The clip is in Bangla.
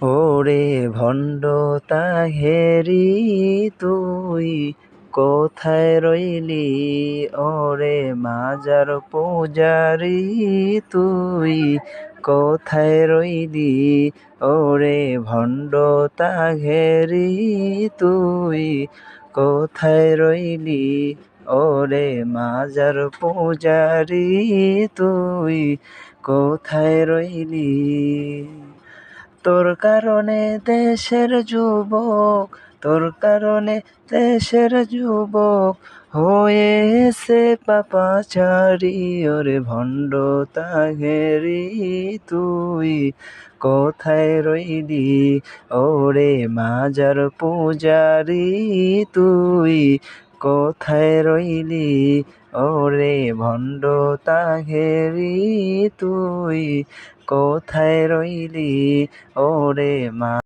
ওরে ভণ্ড তাহেরি তুই কোথায় রইলি? ওরে মাজার পূজারি তুই কোথায় রইলি? ওরে ভণ্ড তাহেরি তুই কোথায় রইলি? ওরে মাজার পূজারি তুই কোথায় রইলি? তোর কারণে দেশের যুবক, তোর কারণে দেশের যুবক হয়েছে পাপাচারী। ওরে ভণ্ড তাহেরি তুই কোথায় রইলি? ওরে মাজার পূজারি তুই কোথায় রইলি? ওরে ভণ্ড তাহেরি তুই কোথায় রইলি? ওরে মা